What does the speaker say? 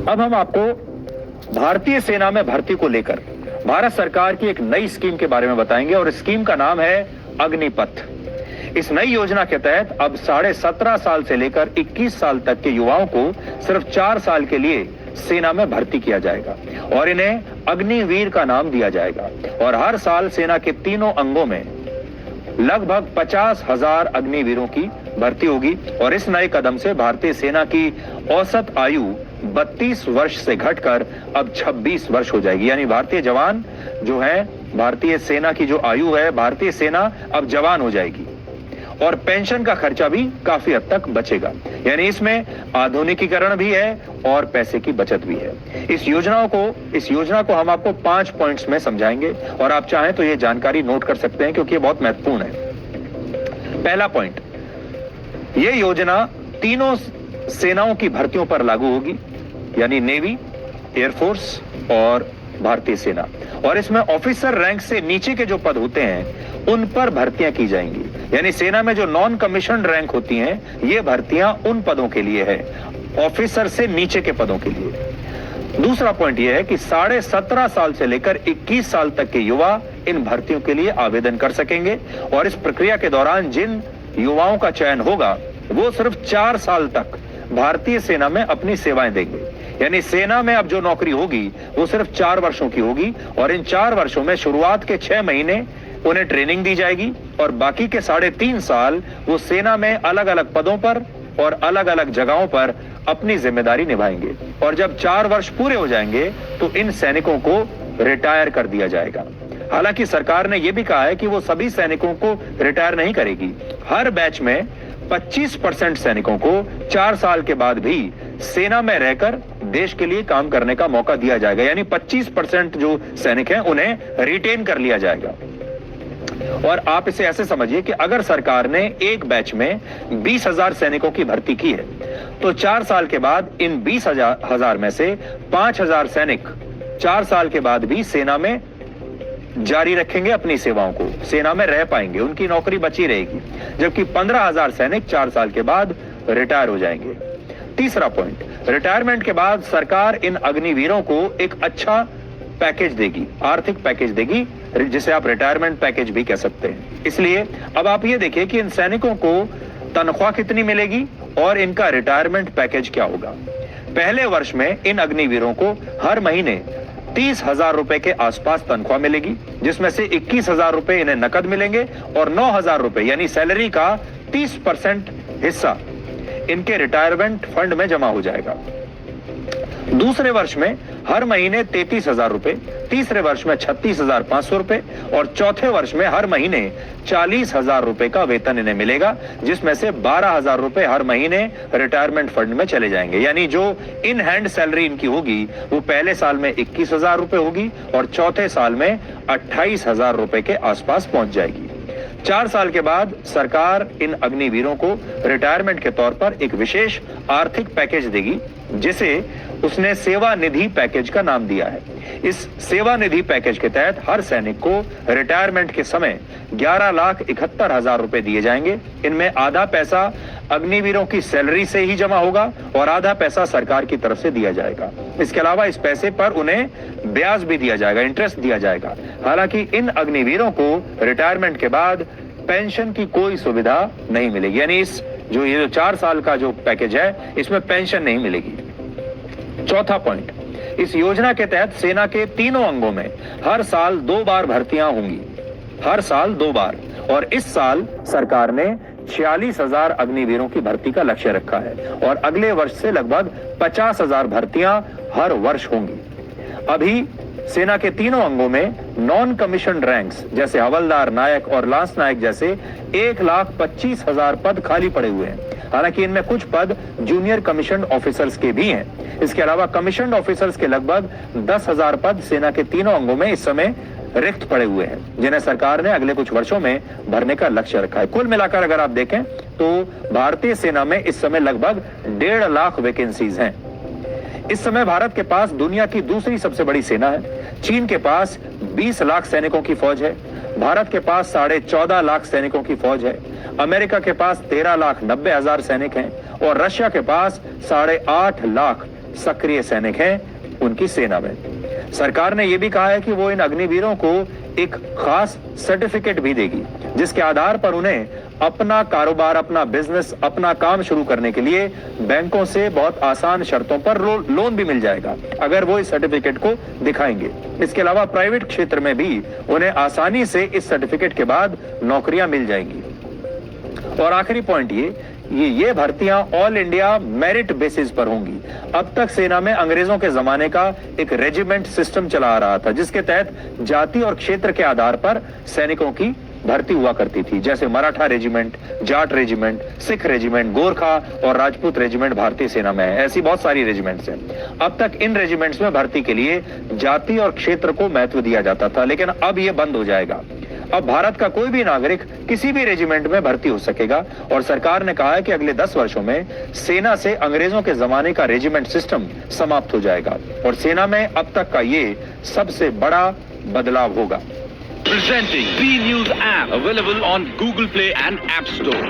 अब हम आपको भारतीय सेना में भर्ती को लेकर भारत सरकार की एक नई स्कीम के बारे में बताएंगे और स्कीम का नाम है अग्निपथ। इस नई योजना के तहत अब 17.5 साल से लेकर 21 साल तक के युवाओं को सिर्फ 4 साल के लिए सेना में भर्ती किया जाएगा और इन्हें अग्निवीर का नाम दिया जाएगा। और हर साल सेना के तीनों अंगों में लगभग 50,000 अग्निवीरों की भर्ती होगी और इस नए कदम से भारतीय सेना की औसत आयु 32 वर्ष से घटकर अब 26 वर्ष हो जाएगी। यानी भारतीय जवान जो है, भारतीय सेना की जो आयु है, भारतीय सेना अब जवान हो जाएगी और पेंशन का खर्चा भी काफी हद तक बचेगा। यानी इसमें आधुनिकीकरण भी है और पैसे की बचत भी है। इस योजना को हम आपको 5 पॉइंट्स में समझाएंगे और आप चाहें तो ये जानकारी नोट कर सकते हैं क्योंकि ये बहुत महत्वपूर्ण है। पहला पॉइंट, ये योजना तीनों सेनाओं की भर्तियों पर लागू होगी, यानी नेवी, एयरफोर्स और भारतीय सेना। और इसमें ऑफिसर रैंक से नीचे के जो पद होते हैं उन पर भर्तियां की जाएंगी। यानी सेना में जो नॉन कमीशन रैंक होती हैं, ये भर्तियां उन पदों के लिए है, ऑफिसर से नीचे के पदों के लिए। दूसरा पॉइंट यह है कि 17.5 साल से लेकर 21 साल तक के युवा इन भर्तियों के लिए आवेदन कर सकेंगे और इस प्रक्रिया के दौरान जिन युवाओं का चयन होगा वो सिर्फ 4 साल तक भारतीय सेना में अपनी सेवाएं देंगे। यानी सेना में अब जो नौकरी होगी वो सिर्फ 4 वर्षों की होगी और इन 4 वर्षों में शुरुआत के 6 महीने उन्हें ट्रेनिंग दी जाएगी और बाकी के 3.5 साल वो सेना में अलग अलग पदों पर और अलग अलग जगहों पर अपनी जिम्मेदारी निभाएंगे। और जब 4 वर्ष पूरे हो जाएंगे तो इन सैनिकों को रिटायर कर दिया जाएगा। हालांकि सरकार ने यह भी कहा है कि वो सभी सैनिकों को रिटायर नहीं करेगी। हर बैच में 25% सैनिकों को 4 साल के बाद भी सेना में रहकर देश के लिए काम करने का मौका दिया जाएगा। यानी 25% जो सैनिक हैं उन्हें रिटेन कर लिया जाएगा। और आप इसे ऐसे समझिए कि अगर सरकार ने एक बैच में 20,000 सैनिकों की भर्ती की है तो 4 साल के बाद इन 20,000 में से 5,000 सैनिक 4 साल के बाद भी सेना में जारी रखेंगे अपनी सेवाओं को, सेना में रह पाएंगे, उनकी नौकरी बची रहेगी, जबकि 15,000 सैनिक 4 साल के बाद रिटायर हो जाएंगे। तीसरा पॉइंट, रिटायरमेंट के बाद सरकार इन अग्निवीरों को एक अच्छा पैकेज देगी, आर्थिक पैकेज देगी, जिसे आप रिटायरमेंट पैकेज भी कह सकते हैं। इसलिए अब आप ये देखिए कि इन सैनिकों को तनख्वाह कितनी मिलेगी और इनका रिटायरमेंट पैकेज क्या होगा। पहले वर्ष में इन अग्निवीरों को हर महीने 30,000 रुपए के आसपास तनख्वाह मिलेगी, जिसमें से 21,000 रुपए इन्हें नकद मिलेंगे और 9,000 रुपए यानी सैलरी का 30% हिस्सा इनके रिटायरमेंट फंड में जमा हो जाएगा। दूसरे वर्ष में हर महीने 33,000 रुपए, तीसरे वर्ष में 36,500 रुपए और चौथे वर्ष में हर महीने 40,000 रुपए का वेतन इन्हें मिलेगा, जिसमें से 12,000 रुपए हर महीने रिटायरमेंट फंड में चले जाएंगे। यानी जो इन हैंड सैलरी इनकी होगी वो पहले साल में 21,000 रुपए होगी और चौथे साल में 28,000 रुपए के आसपास पहुंच जाएगी। 4 साल के बाद सरकार इन अग्निवीरों को रिटायरमेंट के तौर पर एक विशेष आर्थिक पैकेज देगी, जिसे उसने सेवा निधि पैकेज का नाम दिया है। इस सेवा निधि पैकेज के तहत हर सैनिक को रिटायरमेंट के समय 11,71,000 रुपए दिए जाएंगे। इनमें आधा पैसा अग्निवीरों की सैलरी से ही जमा होगा और आधा पैसा सरकार की तरफ से दिया जाएगा। इसके अलावा इस पैसे पर उन्हें ब्याज भी दिया जाएगा, इंटरेस्ट दिया जाएगा। हालांकि इन अग्निवीरों को रिटायरमेंट के बाद पेंशन की कोई सुविधा नहीं मिलेगी। यानी ये 4 साल का जो पैकेज है इसमें पेंशन नहीं मिलेगी। चौथा पॉइंट, इस योजना के तहत सेना के तीनों अंगों में हर साल 2 बार भर्तियां होंगी, हर साल 2 बार। और इस साल सरकार ने 46,000 अग्निवीरों की भर्ती का लक्ष्य रखा है और अगले वर्ष से लगभग 50,000 भर्तियां हर वर्ष होंगी। अभी सेना के तीनों अंगों में नॉन कमीशन रैंक्स जैसे हवलदार, नायक और लांस नायक जैसे 1,25,000 पद खाली पड़े हुए हैं। हालांकि इनमें कुछ पद जूनियर कमीशन ऑफिसर्स के भी हैं। इसके अलावा कमीशन ऑफिसर्स के लगभग 10,000 पद सेना के तीनों अंगों में इस समय रिक्त पड़े हुए हैं, जिन्हें सरकार ने अगले कुछ वर्षों में भरने का लक्ष्य रखा है। कुल मिलाकर अगर आप देखें तो भारतीय सेना में इस समय लगभग 1.5 लाख वैकेंसीज हैं। इस समय भारत के पास दुनिया की दूसरी सबसे बड़ी सेना है। चीन के पास 20 लाख सैनिकों की फौज है, भारत के पास 14.5 लाख सैनिकों की फौज है, अमेरिका के पास 13,90,000 सैनिक हैं और रशिया के पास 8.5 लाख सक्रिय सैनिक हैं उनकी सेना में। सरकार ने यह भी कहा है कि वो इन अग्निवीरों को एक खास सर्टिफिकेट भी देगी, जिसके आधार पर उन्हें अपना कारोबार, अपना बिजनेस, अपना काम शुरू करने के लिए बैंकों से बहुत आसान शर्तों पर लोन भी मिल जाएगा, अगर वो इस सर्टिफिकेट को दिखाएंगे। इसके अलावा प्राइवेट क्षेत्र में भी उन्हें आसानी से इस सर्टिफिकेट के बाद नौकरियां मिल जाएंगी। और आखिरी पॉइंट ये भर्तियां ऑल इंडिया मेरिट बेसिस पर होंगी। अब तक सेना में अंग्रेजों के जमाने का एक रेजिमेंट सिस्टम चला आ रहा था, जिसके तहत जाति और क्षेत्र के आधार पर सैनिकों की भर्ती हुआ करती थी, जैसे Maratha regiment, Jat regiment, Sikh regiment, Gorkha और राजपूत रेजिमेंट भारतीय सेना में है। ऐसी बहुत सारी रेजिमेंट्स हैं। अब तक इन रेजिमेंट्स में भर्ती के लिए जाति और क्षेत्र को महत्व दिया जाता था, लेकिन अब यह बंद हो जाएगा। अब भारत का कोई भी नागरिक किसी भी रेजिमेंट में भर्ती हो सकेगा और सरकार ने कहा है कि अगले 10 वर्षों में सेना से अंग्रेजों के जमाने का रेजिमेंट सिस्टम समाप्त हो जाएगा और सेना में अब तक का ये सबसे बड़ा बदलाव होगा। Presenting B News app, available on Google Play and App Store.